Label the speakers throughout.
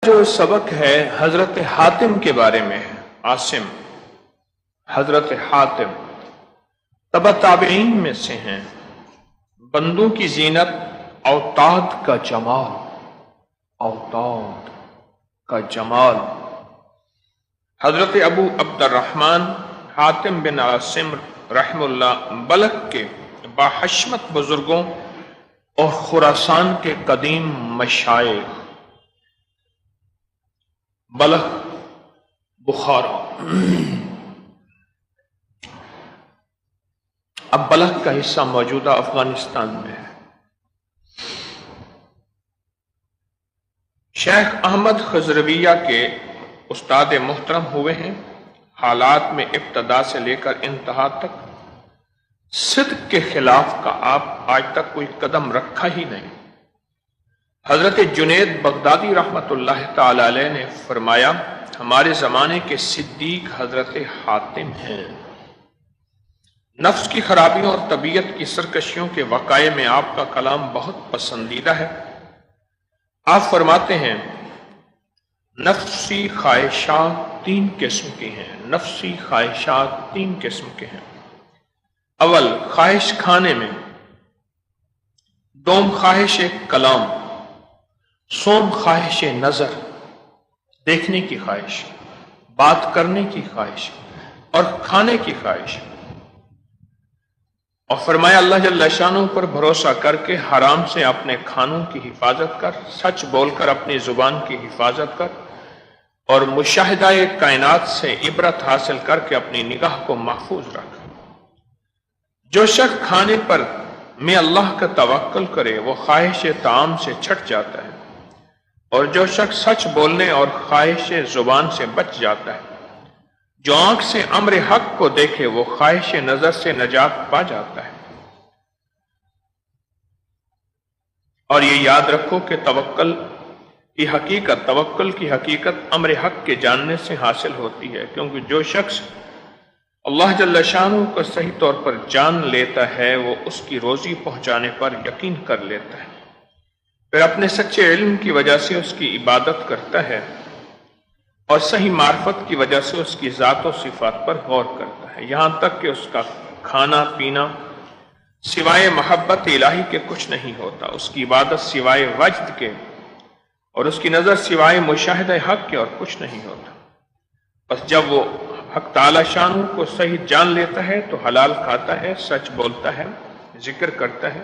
Speaker 1: جو سبق ہے حضرت حاتم کے بارے میں ہے۔ عاصم حضرت حاتم تبع تابعین میں سے ہیں۔ بندوں کی زینت، اوتاد کا جمال، اوتاد کا جمال۔ حضرت ابو عبد الرحمن حاتم بن عاصم رحم اللہ بلخ کے باحشمت بزرگوں اور خراسان کے قدیم مشائخ، بلخ بخارا۔ اب بلخ کا حصہ موجودہ افغانستان میں ہے۔ شیخ احمد خضرویہ کے استاد محترم ہوئے ہیں۔ حالات میں ابتدا سے لے کر انتہا تک صدق کے خلاف کا آپ آج تک کوئی قدم رکھا ہی نہیں۔ حضرت جنید بغدادی رحمت اللہ تعالی علیہ نے فرمایا، ہمارے زمانے کے صدیق حضرت حاتم ہیں۔ نفس کی خرابیوں اور طبیعت کی سرکشیوں کے وقائع میں آپ کا کلام بہت پسندیدہ ہے۔ آپ فرماتے ہیں، نفسی خواہشات تین قسم کی ہیں۔ نفسی خواہشات تین قسم کے ہیں۔ اول، خواہش کھانے میں، دوم خواہش کلام، سوم خواہش نظر، دیکھنے کی خواہش، بات کرنے کی خواہش اور کھانے کی خواہش۔ اور فرمایا، اللہ جل شانہ پر بھروسہ کر کے حرام سے اپنے کھانوں کی حفاظت کر، سچ بول کر اپنی زبان کی حفاظت کر، اور مشاہدہ کائنات سے عبرت حاصل کر کے اپنی نگاہ کو محفوظ رکھ۔ جو شخص کھانے پر میں اللہ کا توکل کرے وہ خواہش طعام سے چھٹ جاتا ہے، اور جو شخص سچ بولنے اور خواہش زبان سے بچ جاتا ہے، جو آنکھ سے امر حق کو دیکھے وہ خواہش نظر سے نجات پا جاتا ہے۔ اور یہ یاد رکھو کہ توکل کی حقیقت امر حق کے جاننے سے حاصل ہوتی ہے، کیونکہ جو شخص اللہ جل شانہ کو صحیح طور پر جان لیتا ہے وہ اس کی روزی پہنچانے پر یقین کر لیتا ہے، پھر اپنے سچے علم کی وجہ سے اس کی عبادت کرتا ہے، اور صحیح معرفت کی وجہ سے اس کی ذات و صفات پر غور کرتا ہے، یہاں تک کہ اس کا کھانا پینا سوائے محبت الہی کے کچھ نہیں ہوتا، اس کی عبادت سوائے وجد کے، اور اس کی نظر سوائے مشاہدہ حق کے اور کچھ نہیں ہوتا۔ بس جب وہ حق تعالی شانہ کو صحیح جان لیتا ہے تو حلال کھاتا ہے، سچ بولتا ہے، ذکر کرتا ہے،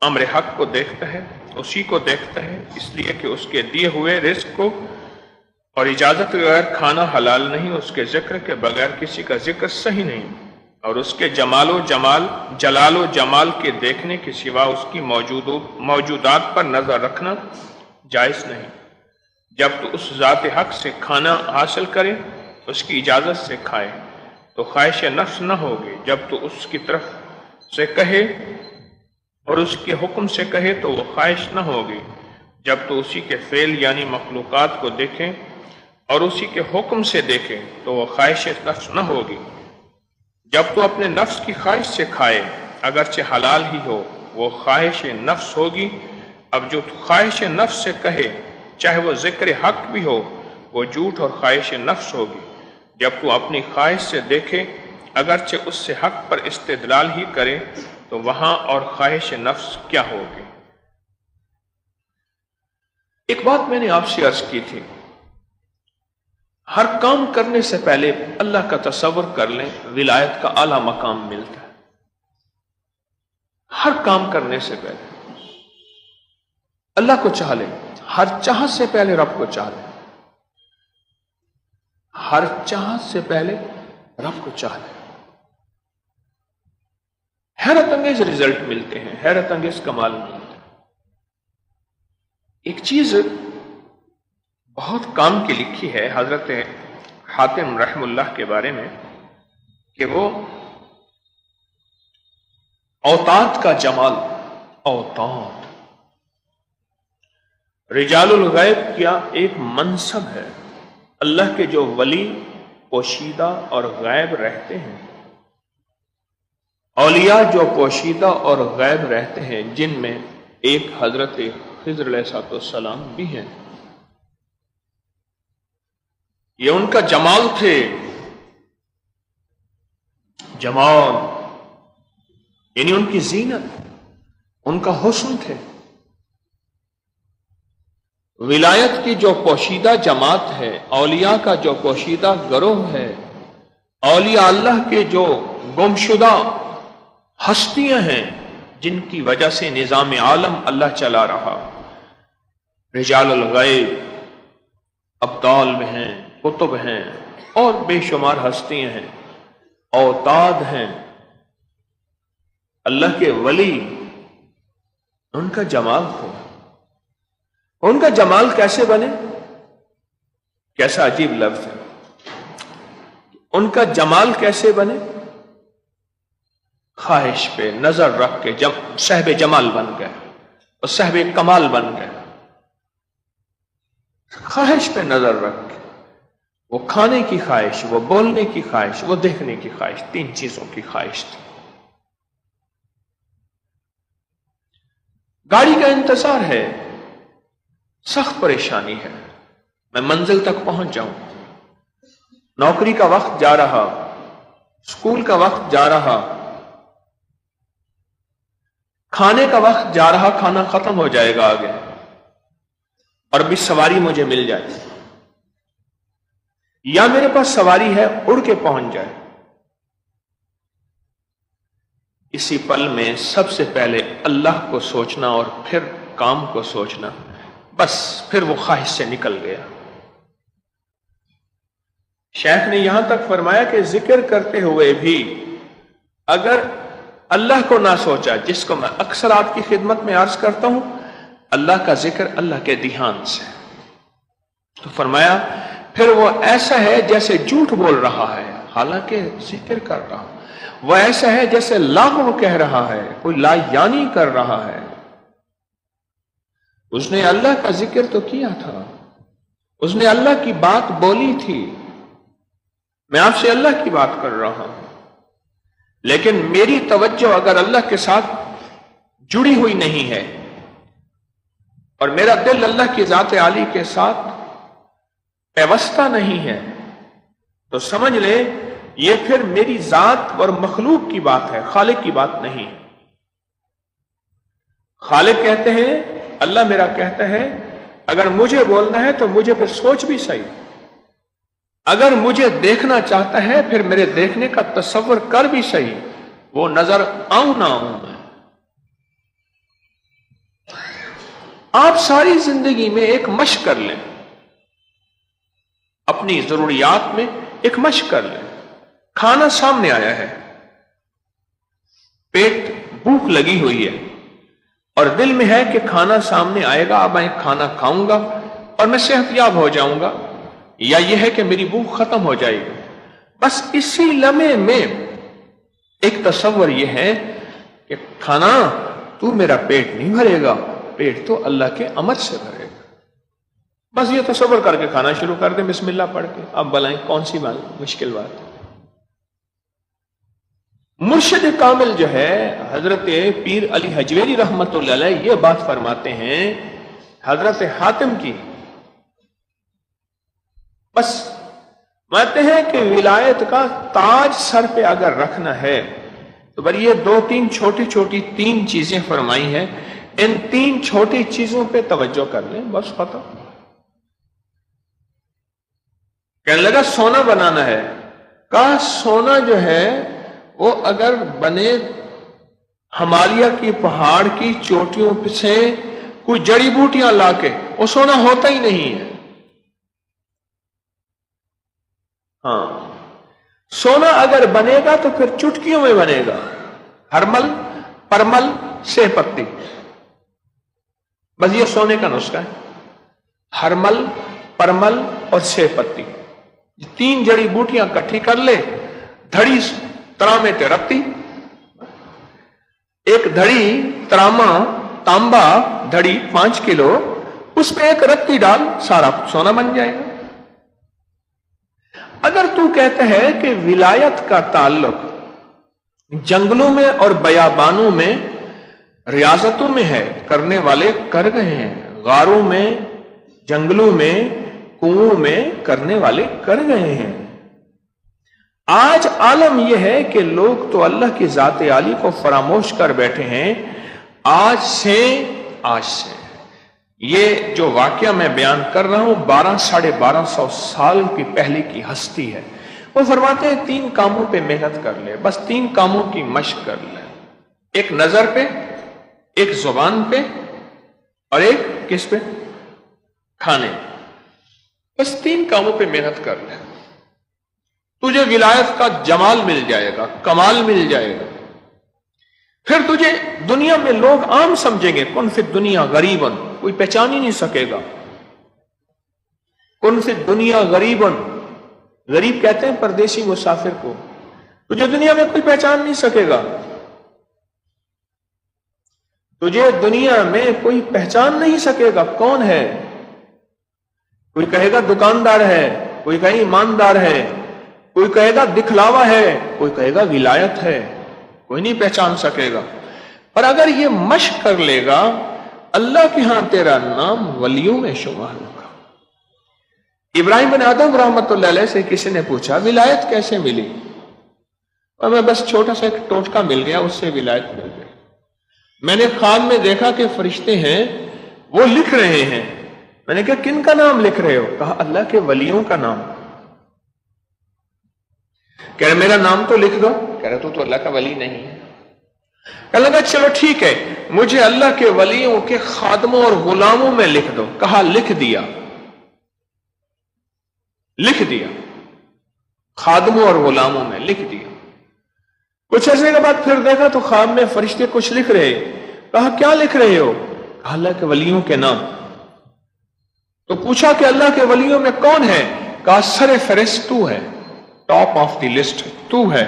Speaker 1: امر حق کو دیکھتا ہے، اسی کو دیکھتا ہے، اس لیے کہ اس کے دیے ہوئے رزق کو اور اجازت کے بغیر کھانا حلال نہیں، اس کے ذکر کے بغیر کسی کا ذکر صحیح نہیں، اور اس کے جلال و جمال کے دیکھنے کے سوا اس کی موجودات پر نظر رکھنا جائز نہیں۔ جب تو اس ذات حق سے کھانا حاصل کرے، اس کی اجازت سے کھائے تو خواہش نفس نہ ہوگی، جب تو اس کی طرف سے کہے اور اس کے حکم سے کہے تو وہ خواہش نہ ہوگی، جب تو اسی کے فعل یعنی مخلوقات کو دیکھیں اور اسی کے حکم سے دیکھیں تو وہ خواہش نفس نہ ہوگی، جب تو اپنے نفس کی خواہش سے کھائے اگرچہ حلال ہی ہو وہ خواہش نفس ہوگی۔ اب جو خواہش نفس سے کہے چاہے وہ ذکر حق بھی ہو وہ جھوٹ اور خواہش نفس ہوگی، جب تو اپنی خواہش سے دیکھے اگرچہ اس سے حق پر استدلال ہی کرے تو وہاں اور خواہش نفس کیا ہوگی۔ ایک بات میں نے آپ سے عرض کی تھی، ہر کام کرنے سے پہلے اللہ کا تصور کر لیں، ولایت کا اعلیٰ مقام ملتا ہے۔ ہر کام کرنے سے پہلے اللہ کو چاہ لیں، ہر چاہت سے پہلے رب کو چاہ لیں، ہر چاہت سے پہلے رب کو چاہ لیں، حیرت انگیز رزلٹ ملتے ہیں، حیرت انگیز کمال ملتے ہیں۔ ایک چیز بہت کام کی لکھی ہے حضرت حاتم رحم اللہ کے بارے میں کہ وہ اوتاد کا جمال، اوتاد رجال الغیب کیا ایک منصب ہے۔ اللہ کے جو ولی پوشیدہ اور غیب رہتے ہیں، اولیاء جو پوشیدہ اور غیب رہتے ہیں، جن میں ایک حضرت خضر علیہ السلام بھی ہیں، یہ ان کا جمال تھے، جمال یعنی ان کی زینت، ان کا حسن تھے۔ ولایت کی جو پوشیدہ جماعت ہے، اولیاء کا جو پوشیدہ گروہ ہے، اولیاء اللہ کے جو گمشدہ ہستیاں ہیں جن کی وجہ سے نظام عالم اللہ چلا رہا، رجال الغیب، ابدال میں ہیں، کتب ہیں اور بے شمار ہستیاں ہیں، اوتاد ہیں، اللہ کے ولی، ان کا جمال تھا۔ ان کا جمال کیسے بنے؟ کیسا عجیب لفظ ہے، ان کا جمال کیسے بنے؟ خواہش پہ نظر رکھ کے صاحب جمال بن گئے اور صاحب کمال بن گئے۔ خواہش پہ نظر رکھ کے، وہ کھانے کی خواہش، وہ بولنے کی خواہش، وہ دیکھنے کی خواہش، تین چیزوں کی خواہش تھی۔ گاڑی کا انتظار ہے، سخت پریشانی ہے، میں منزل تک پہنچ جاؤں، نوکری کا وقت جا رہا، اسکول کا وقت جا رہا، کھانے کا وقت جا رہا، کھانا ختم ہو جائے گا آگے، اور بھی سواری مجھے مل جائے، یا میرے پاس سواری ہے اڑ کے پہنچ جائے۔ اسی پل میں سب سے پہلے اللہ کو سوچنا اور پھر کام کو سوچنا، بس پھر وہ خواہش سے نکل گیا۔ شیخ نے یہاں تک فرمایا کہ ذکر کرتے ہوئے بھی اگر اللہ کو نہ سوچا، جس کو میں اکثر آپ کی خدمت میں عرض کرتا ہوں، اللہ کا ذکر اللہ کے دھیان سے، تو فرمایا پھر وہ ایسا ہے جیسے جھوٹ بول رہا ہے حالانکہ ذکر کر رہا، وہ ایسا ہے جیسے لاغو کہہ رہا ہے، کوئی لا یعنی کر رہا ہے۔ اس نے اللہ کا ذکر تو کیا تھا، اس نے اللہ کی بات بولی تھی، میں آپ سے اللہ کی بات کر رہا ہوں، لیکن میری توجہ اگر اللہ کے ساتھ جڑی ہوئی نہیں ہے اور میرا دل اللہ کی ذات عالی کے ساتھ پیوستہ نہیں ہے، تو سمجھ لے یہ پھر میری ذات اور مخلوق کی بات ہے، خالق کی بات نہیں۔ خالق کہتے ہیں، اللہ میرا کہتا ہے اگر مجھے بولنا ہے تو مجھے پھر سوچ بھی صحیح، اگر مجھے دیکھنا چاہتا ہے پھر میرے دیکھنے کا تصور کر بھی صحیح، وہ نظر آؤں نہ آؤں میں۔ آپ ساری زندگی میں ایک مشق کر لیں، اپنی ضروریات میں ایک مشق کر لیں۔ کھانا سامنے آیا ہے، پیٹ بھوک لگی ہوئی ہے اور دل میں ہے کہ کھانا سامنے آئے گا، اب میں کھانا کھاؤں گا اور میں صحت یاب ہو جاؤں گا، یا یہ ہے کہ میری بھوک ختم ہو جائے گی۔ بس اسی لمحے میں ایک تصور یہ ہے کہ کھانا تو میرا پیٹ نہیں بھرے گا، پیٹ تو اللہ کے امر سے بھرے گا۔ بس یہ تصور کر کے کھانا شروع کر دیں بسم اللہ پڑھ کے، اب بلائیں کون سی بات مشکل بات ہے۔ مرشد کامل جو ہے حضرت پیر علی حجویری رحمت اللہ علیہ یہ بات فرماتے ہیں حضرت حاتم کی، بس مانتے ہیں کہ ولایت کا تاج سر پہ اگر رکھنا ہے تو بر یہ دو تین چھوٹی چھوٹی تین چیزیں فرمائی ہیں، ان تین چھوٹی چیزوں پہ توجہ کر لیں، بس ختم۔ کہنے لگا سونا بنانا ہے، کہا سونا جو ہے وہ اگر بنے ہمالیہ کی پہاڑ کی چوٹیوں سے کوئی جڑی بوٹیاں لا کے، وہ سونا ہوتا ہی نہیں ہے۔ ہاں، سونا اگر بنے گا تو پھر چٹکیوں میں بنے گا، ہرمل، پرمل، سہ پتی، بس یہ سونے کا نسخہ ہے، ہرمل، پرمل اور سہ پتی، تین جڑی بوٹیاں کٹھی کر لے، دھڑی ترامے تے رتی، ایک دھڑی تراما تانبا دھڑی 5 کلو، اس پہ ایک رتی ڈال، سارا سونا بن جائے گا۔ اگر تو کہتا ہے کہ ولایت کا تعلق جنگلوں میں اور بیابانوں میں ریاضتوں میں ہے، کرنے والے کر گئے ہیں، غاروں میں جنگلوں میں کنووں میں کرنے والے کر گئے ہیں۔ آج عالم یہ ہے کہ لوگ تو اللہ کی ذات عالی کو فراموش کر بیٹھے ہیں۔ آج سے یہ جو واقعہ میں بیان کر رہا ہوں 1200 سال کی پہلے کی ہستی ہے۔ وہ فرماتے ہیں 3 کاموں پہ محنت کر لے، بس 3 کاموں کی مشق کر لے، ایک نظر پہ، ایک زبان پہ، اور ایک کس پہ؟ کھانے۔ بس 3 کاموں پہ محنت کر لے، تجھے ولایت کا جمال مل جائے گا، کمال مل جائے گا۔ پھر تجھے دنیا میں لوگ عام سمجھیں گے، کن فی الدنیا غریبن، کوئی پہچان ہی نہیں سکے گا۔ کن فی الدنیا غریبن، غریب کہتے ہیں پردیسی مسافر کو، تجھے دنیا میں کوئی پہچان نہیں سکے گا، تجھے دنیا میں کوئی پہچان نہیں سکے گا۔ کون ہے؟ کوئی کہے گا دکاندار ہے، کوئی کہے ایماندار ہے، کوئی کہے گا دکھلاوا ہے، کوئی کہے گا ولایت ہے، کوئی نہیں پہچان سکے گا۔ اور اگر یہ مشق کر لے گا، اللہ کے ہاں تیرا نام ولیوں میں شمار ہوگا۔ ابراہیم بن آدم رحمت اللہ علیہ سے کسی نے پوچھا ولایت کیسے ملی؟ اور میں بس چھوٹا سا ایک ٹوٹکا مل گیا، اس سے ولایت مل گئی۔ میں نے خواب میں دیکھا کہ فرشتے ہیں وہ لکھ رہے ہیں۔ میں نے کہا کن کا نام لکھ رہے ہو؟ کہا اللہ کے ولیوں کا نام۔ کہہ رہے میرا نام تو لکھ دو۔ کہہ رہے تو اللہ کا ولی نہیں ہے۔ کہنے لگا چلو ٹھیک ہے، مجھے اللہ کے ولیوں کے خادموں اور غلاموں میں لکھ دو۔ کہا لکھ دیا، لکھ دیا، خادموں اور غلاموں میں لکھ دیا۔ کچھ عرصے کے بعد پھر دیکھا تو خواب میں فرشتے کچھ لکھ رہے۔ کہا کیا لکھ رہے ہو؟ کہا اللہ کے ولیوں کے نام۔ تو پوچھا کہ اللہ کے ولیوں میں کون ہے؟ کہا سر فہرست تو ہے، ٹاپ آف دی لسٹ تو ہے۔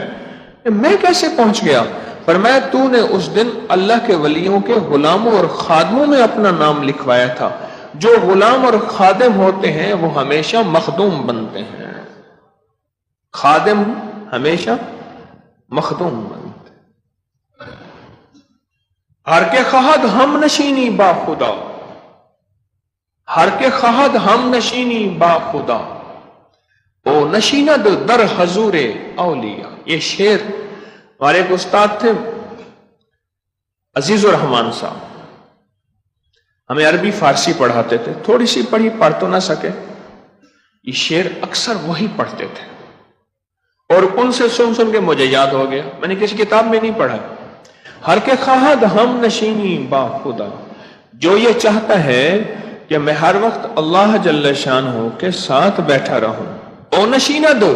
Speaker 1: میں کیسے پہنچ گیا؟ فرمایا تو نے اس دن اللہ کے ولیوں کے غلاموں اور خادموں میں اپنا نام لکھوایا تھا۔ جو غلام اور خادم ہوتے ہیں وہ ہمیشہ مخدوم بنتے ہیں، خادم ہمیشہ مخدوم بنتے ہیں۔ ہر کے خواہد ہم نشینی با خدا، ہر کے خواہد ہم نشینی با خدا، او نشیند در حضور اولیاء۔ یہ شعر ہمارے ایک استاد تھے عزیز الرحمان صاحب، ہمیں عربی فارسی پڑھاتے تھے، تھوڑی سی پڑھی، پڑھ تو نہ سکے، یہ شعر اکثر وہی پڑھتے تھے اور ان سے سن سن کے مجھے یاد ہو گیا، میں نے کسی کتاب میں نہیں پڑھا۔ ہر کے خواہد ہم نشینی با خدا، جو یہ چاہتا ہے کہ میں ہر وقت اللہ جل شانہ کے ساتھ بیٹھا رہوں، او نشینہ دو،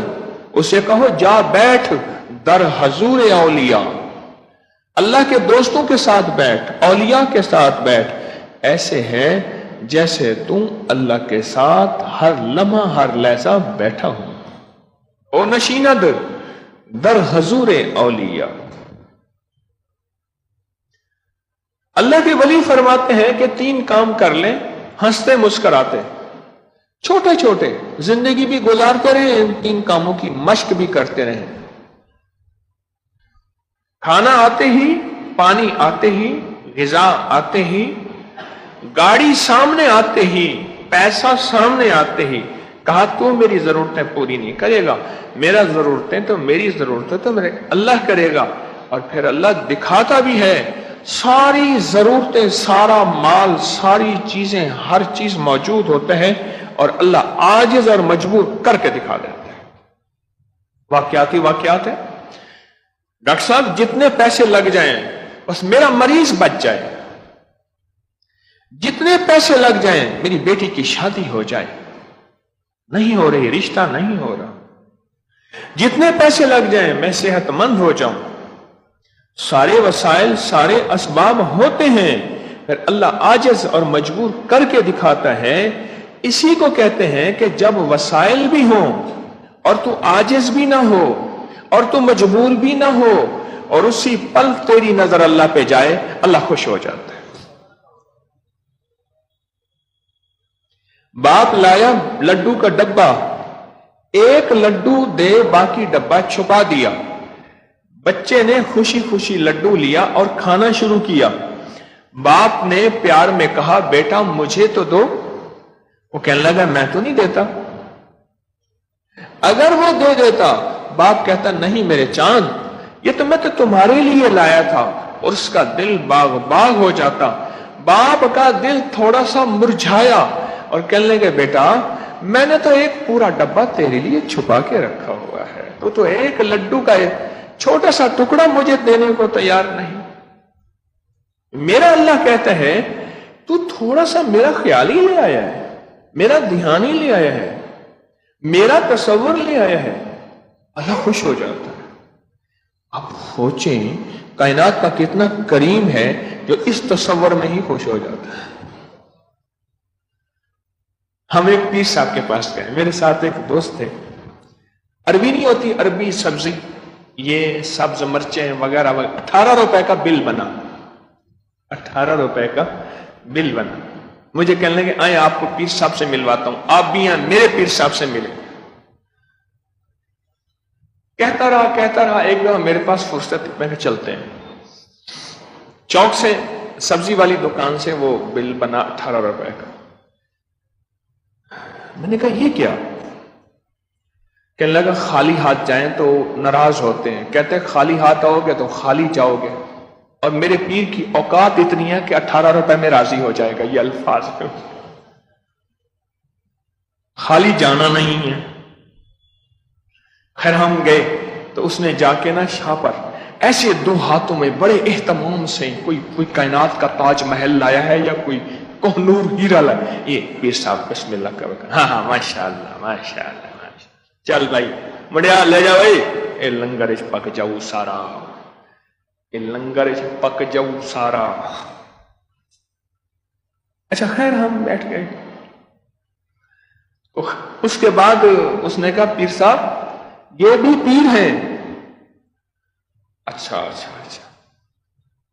Speaker 1: اسے کہو جا بیٹھ در حضور اولیاء، اللہ کے دوستوں کے ساتھ بیٹھ، اولیاء کے ساتھ بیٹھ، ایسے ہے جیسے تم اللہ کے ساتھ ہر لمحہ ہر لحظہ بیٹھا ہوں۔ او نشیند در حضور اولیاء۔ اللہ کے ولی فرماتے ہیں کہ 3 کام کر لیں، ہنستے مسکراتے، چھوٹے چھوٹے، زندگی بھی گزارتے رہیں، ان 3 کاموں کی مشق بھی کرتے رہیں۔ کھانا آتے ہی، پانی آتے ہی، غذا آتے ہی، گاڑی سامنے آتے ہی، پیسہ سامنے آتے ہی، کہا تو میری ضرورتیں پوری نہیں کرے گا، میرا ضرورتیں تو میری ضرورتیں تو میرے اللہ کرے گا۔ اور پھر اللہ دکھاتا بھی ہے، ساری ضرورتیں، سارا مال، ساری چیزیں، ہر چیز موجود ہوتا ہے اور اللہ عاجز اور مجبور کر کے دکھا دیتا ہے۔ واقعاتی واقعات ہے۔ ڈاکٹر صاحب جتنے پیسے لگ جائیں بس میرا مریض بچ جائے، جتنے پیسے لگ جائیں میری بیٹی کی شادی ہو جائے، نہیں ہو رہی، رشتہ نہیں ہو رہا، جتنے پیسے لگ جائیں میں صحت مند ہو جاؤں، سارے وسائل، سارے اسباب ہوتے ہیں، پھر اللہ عاجز اور مجبور کر کے دکھاتا ہے۔ اسی کو کہتے ہیں کہ جب وسائل بھی ہوں اور تو عاجز بھی نہ ہو اور تو مجبور بھی نہ ہو اور اسی پل تیری نظر اللہ پہ جائے، اللہ خوش ہو جاتا ہے۔ باپ لایا لڈو کا ڈبہ، ایک لڈو دے باقی ڈبہ چھپا دیا، بچے نے خوشی خوشی لڈو لیا اور کھانا شروع کیا۔ باپ نے پیار میں کہا بیٹا مجھے تو دو، وہ کہنے لگا میں تو نہیں دیتا. اگر وہ دے دیتا، باپ کہتا نہیں میرے چاند یہ تو میں تو تمہارے لیے لایا تھا، اور اس کا دل باغ باغ ہو جاتا. باپ کا دل تھوڑا سا مرجھایا اور کہنے لگے بیٹا میں نے تو ایک پورا ڈبہ تیرے لیے چھپا کے رکھا ہوا ہے، تو ایک لڈو کا چھوٹا سا ٹکڑا مجھے دینے کو تیار نہیں. میرا اللہ کہتا ہے تو تھوڑا سا میرا خیال ہی لے آیا ہے، میرا دھیان ہی لے آیا ہے، میرا تصور لے آیا ہے. اللہ خوش ہو جاتا ہے. اب سوچیں کائنات کا کتنا کریم ہے جو اس تصور میں ہی خوش ہو جاتا ہے. ہم ایک پیر صاحب کے پاس گئے، میرے ساتھ ایک دوست تھے. عربی نہیں ہوتی، عربی سبزی، یہ سبز مرچیں وغیرہ 18 روپے کا بل بنا، 18 روپے کا بل بنا. مجھے کہنے لگے آئے آپ کو پیر صاحب سے ملواتا ہوں، آپ بھی یہاں میرے پیر صاحب سے ملے. کہتا رہا ایک دفعہ میرے پاس فرصت، میں کہ چلتے ہیں. چوک سے سبزی والی دکان سے وہ بل بنا 18 روپے کا. میں نے کہا یہ کیا؟ کہنے لگا خالی ہاتھ جائیں تو ناراض ہوتے ہیں، کہتے ہیں خالی ہاتھ آؤ گے تو خالی جاؤ گے، اور میرے پیر کی اوقات اتنی ہے کہ 18 روپے میں راضی ہو جائے گا. یہ الفاظ ہے، خالی جانا نہیں ہے. خیر ہم گئے تو اس نے جا کے نا شاہ پر ایسے 2 ہاتھوں میں بڑے اہتمام سے کوئی کائنات کا تاج محل لایا ہے یا کوئی کوہنور ہیرا لایا. یہ پیر صاحب بسم اللہ کا وقت، ہاں ماشاءاللہ ماشاءاللہ چل بھائی مڑیا لے جاؤ، اے لنگر پک جاؤ سارا، اے لنگر پک جاؤ سارا. اچھا خیر ہم بیٹھ گئے. اس کے بعد اس نے کہا پیر صاحب یہ بھی پیر ہیں. اچھا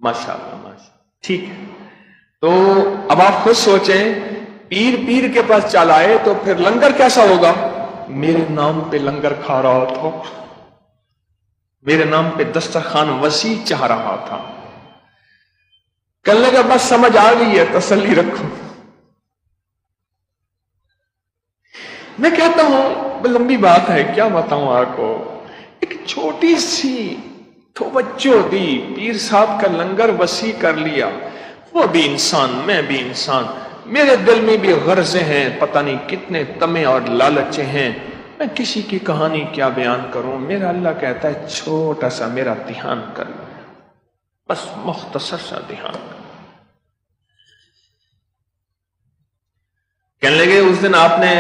Speaker 1: ماشاءاللہ ٹھیک ہے. تو اب آپ خود سوچیں پیر کے پاس چل آئے تو پھر لنگر کیسا ہوگا؟ میرے نام پہ لنگر کھا رہا تھا، میرے نام پہ دسترخوان وسیع چاہ رہا تھا. کہنے لگا بس سمجھ آ گئی ہے، تسلی رکھو. میں کہتا ہوں لمبی بات ہے کیا بتاؤں آپ کو، ایک چھوٹی سی توجہ دی، پیر صاحب کا لنگر وسیع کر لیا. وہ بھی انسان، میں بھی انسان، میرے دل میں بھی غرضیں ہیں، پتہ نہیں کتنے تمے اور لالچیں ہیں. میں کسی کی کہانی کیا بیان کروں؟ میرا اللہ کہتا ہے چھوٹا سا میرا دھیان کر لو، بس مختصر سا دھیان کر. کہنے لگے اس دن آپ نے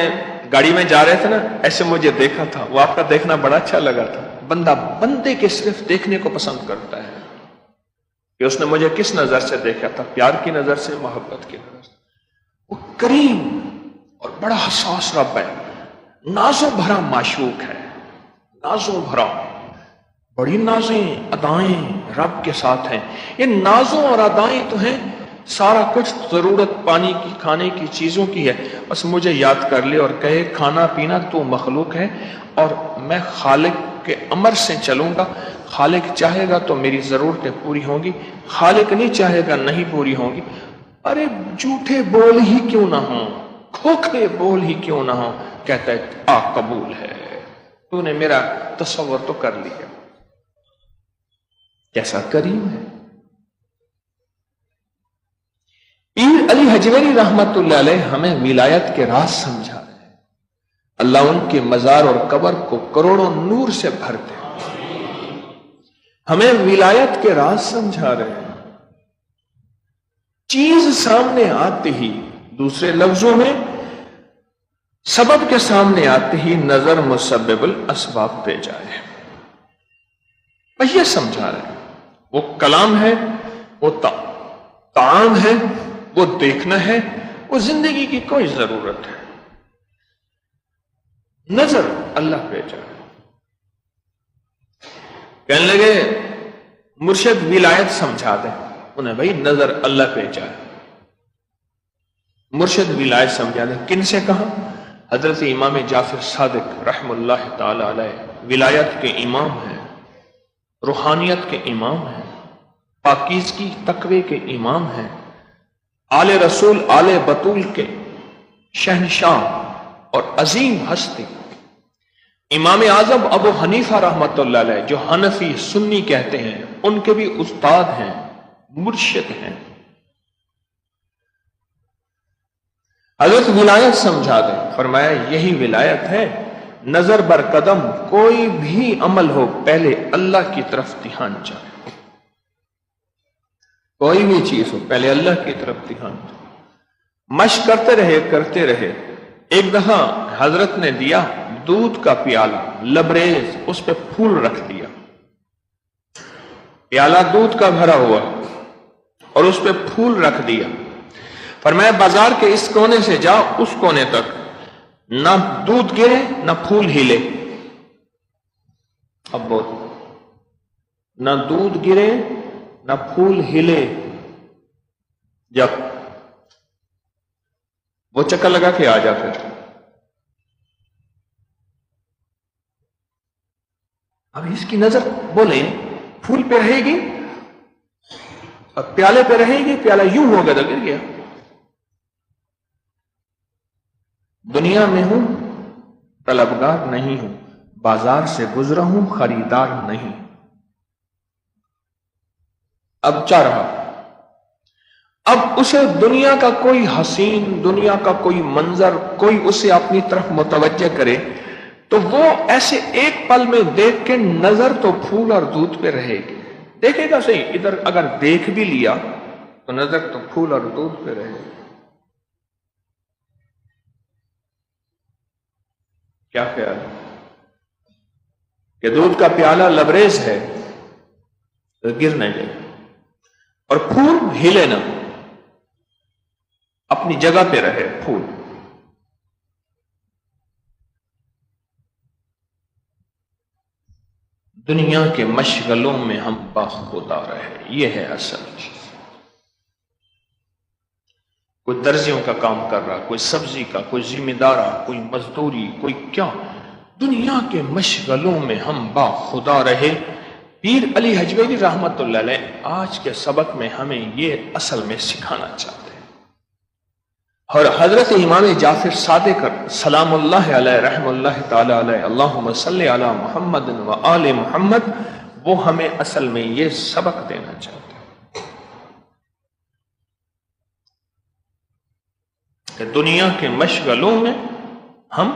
Speaker 1: گاڑی میں جا رہے تھے نا، ایسے مجھے دیکھا تھا، وہ آپ کا دیکھنا بڑا اچھا لگا تھا. بندہ بندے کے صرف دیکھنے کو پسند کرتا ہے کہ اس نے مجھے کس نظر سے دیکھا تھا، پیار کی نظر سے، محبت کی نظر سے. وہ کریم اور بڑا حساس رب ہے، نازوں بھرا معشوق ہے، نازوں بھرا، بڑی نازیں ادائیں رب کے ساتھ ہیں. یہ نازوں اور ادائیں تو ہیں، سارا کچھ ضرورت پانی کی، کھانے کی چیزوں کی ہے، بس مجھے یاد کر لے اور کہے کھانا پینا تو مخلوق ہے اور میں خالق کے امر سے چلوں گا. خالق چاہے گا تو میری ضرورتیں پوری ہوں گی، خالق نہیں چاہے گا نہیں پوری ہوں گی. ارے جھوٹے بول ہی کیوں نہ ہوں، کھوکھلے بول ہی کیوں نہ ہوں، کہتا ہے آ قبول ہے، تو نے میرا تصور تو کر لیا. کیسا کریم ہے. پیر علی حجویری رحمت اللہ علیہ ہمیں ولایت کے راز سمجھا رہے ہیں. اللہ ان کے مزار اور قبر کو کروڑوں نور سے بھرتے ہیں. ہمیں ولایت کے راز سمجھا رہے ہیں. چیز سامنے آتے ہی، دوسرے لفظوں میں سبب کے سامنے آتے ہی نظر مسبب الاسباب پہ جائے. بس یہ سمجھا رہے ہیں. وہ کلام ہے، وہ طعام ہے، وہ دیکھنا ہے، وہ زندگی کی کوئی ضرورت ہے. نظر اللہ پہ جائے. کہنے لگے مرشد ولایت سمجھا دیں. انہیں بھائی نظر اللہ پہ جائے، مرشد ولایت سمجھا دیں. کن سے کہا؟ حضرت امام جعفر صادق رحم اللہ تعالی علیہ ولایت کے امام ہیں، روحانیت کے امام ہیں، پاکیزگی تقوی کے امام ہیں، آل رسول آل بطول کے شہنشاہ اور عظیم ہستی امام اعظم ابو حنیفہ رحمۃ اللہ علیہ، جو حنفی سنی کہتے ہیں، ان کے بھی استاد ہیں، مرشد ہیں. حضرت ولایت سمجھا دیں، فرمایا یہی ولایت ہے. نظر بر قدم کوئی بھی عمل ہو پہلے اللہ کی طرف دھیان جائے. کوئی بھی چیز ہو پہلے اللہ کی طرف دھیان جائے. مشق کرتے رہے. ایک دفعہ حضرت نے دیا دودھ کا پیالہ لبریز، اس پہ پھول رکھ دیا. پیالہ دودھ کا بھرا ہوا اور اس پہ پھول رکھ دیا. فرمایا بازار کے اس کونے سے جاؤ اس کونے تک، نہ دودھ گرے نہ پھول ہلے. اب بول، نہ دودھ گرے نہ پھول ہلے. جب وہ چکر لگا کے آ جا. پھر اب اس کی نظر بولے پھول پہ رہے گی اور پیالے پہ رہے گی، پیالہ یوں ہو گیا تو گر گیا. دنیا میں ہوں طلبگار نہیں ہوں، بازار سے گزرا ہوں خریدار نہیں. اب چاہ رہا، اب اسے دنیا کا کوئی حسین، دنیا کا کوئی منظر، کوئی اسے اپنی طرف متوجہ کرے تو وہ ایسے ایک پل میں دیکھ کے نظر تو پھول اور دودھ پہ رہے گی. دیکھے گا صحیح، ادھر اگر دیکھ بھی لیا تو نظر تو پھول اور دودھ پہ رہے گی. کیا خیال ہے کہ دودھ کا پیالہ لبریز ہے تو گر نہ جائے اور پھول ہلے نہ، اپنی جگہ پہ رہے پھول. دنیا کے مشغلوں میں ہم باخدا رہے، یہ ہے اصل چیز. کوئی درزیوں کا کام کر رہا، کوئی سبزی کا، کوئی ذمہ دارہ، کوئی مزدوری، کوئی کیا. دنیا کے مشغلوں میں ہم باخدا رہے. پیر علی حجویری رحمت اللہ علیہ آج کے سبق میں ہمیں یہ اصل میں سکھانا چاہتے ہیں. اور حضرت امام جعفر صادق سلام اللہ علیہ رحم اللہ تعالی علیہ اللہم صلی علی محمد و آل محمد، وہ ہمیں اصل میں یہ سبق دینا چاہتے ہیں کہ دنیا کے مشغلوں میں ہم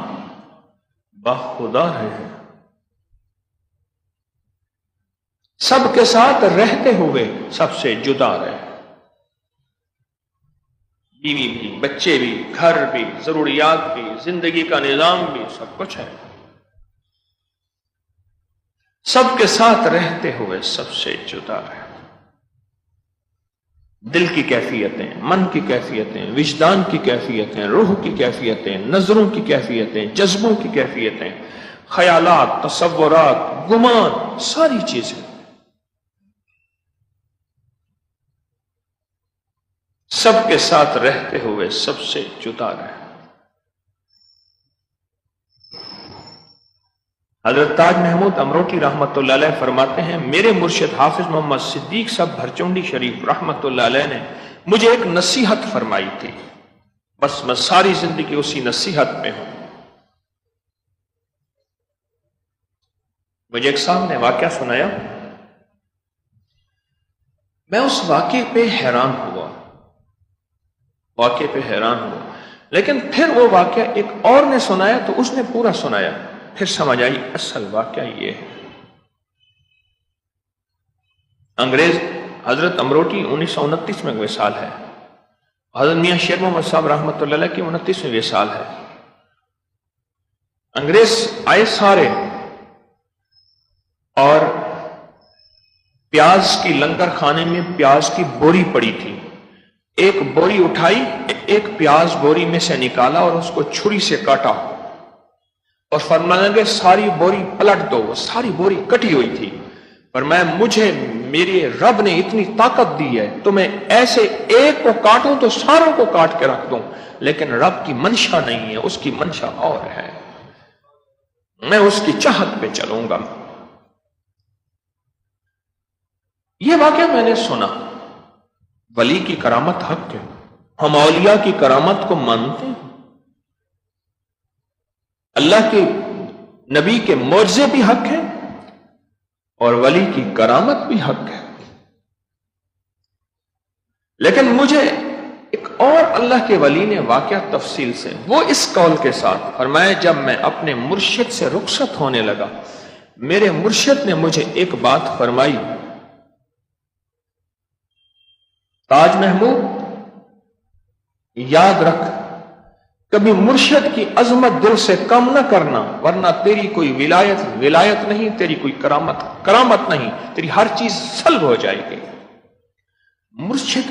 Speaker 1: باخدا رہے، سب کے ساتھ رہتے ہوئے سب سے جدا رہے. بیوی بھی، بچے بھی، گھر بھی، ضروریات بھی، زندگی کا نظام بھی، سب کچھ ہے. سب کے ساتھ رہتے ہوئے سب سے جدا رہے. دل کی کیفیتیں، من کی کیفیتیں، وجدان کی کیفیتیں، روح کی کیفیتیں، نظروں کی کیفیتیں، جذبوں کی کیفیتیں، خیالات، تصورات، گمان، ساری چیزیں سب کے ساتھ رہتے ہوئے سب سے جدا رہے. حضرت تاج محمود امروٹی رحمت اللہ علیہ فرماتے ہیں، میرے مرشد حافظ محمد صدیق صاحب بھرچونڈی شریف رحمت اللہ علیہ نے مجھے ایک نصیحت فرمائی تھی، بس میں ساری زندگی اسی نصیحت میں ہوں. مجھے ایک صاحب نے واقعہ سنایا، میں اس واقعے پہ حیران ہوا، لیکن پھر وہ واقعہ ایک اور نے سنایا تو اس نے پورا سنایا، پھر سمجھ آئی اصل واقعہ یہ ہے. انگریز حضرت امروٹی 1929 میں وصال ہے، حضرت میاں شیر محمد صاحب رحمۃ اللہ علیہ کی 29ویں وصال ہے. انگریز آئے سارے اور پیاز کی لنگر خانے میں پیاز کی بوری پڑی تھی. ایک بوری اٹھائی، ایک پیاز بوری میں سے نکالا اور اس کو چھری سے کاٹا اور فرمانے لگے ساری بوری پلٹ دو. وہ ساری بوری کٹی ہوئی تھی. فرمایا مجھے میرے رب نے اتنی طاقت دی ہے تو میں ایسے ایک کو کاٹوں تو ساروں کو کاٹ کے رکھ دوں، لیکن رب کی منشا نہیں ہے، اس کی منشا اور ہے، میں اس کی چاہت پہ چلوں گا. یہ واقعہ میں نے سنا. ولی کی کرامت حق ہے، ہم اولیاء کی کرامت کو مانتے ہیں. اللہ کے نبی کے معجزے بھی حق ہیں اور ولی کی کرامت بھی حق ہے. لیکن مجھے ایک اور اللہ کے ولی نے واقعہ تفصیل سے وہ اس قول کے ساتھ فرمایا، جب میں اپنے مرشد سے رخصت ہونے لگا میرے مرشد نے مجھے ایک بات فرمائی، تاج محمود یاد رکھ، کبھی مرشد کی عظمت دل سے کم نہ کرنا، ورنہ تیری کوئی ولایت نہیں، تیری کوئی کرامت نہیں، تیری ہر چیز سلب ہو جائے گی. مرشد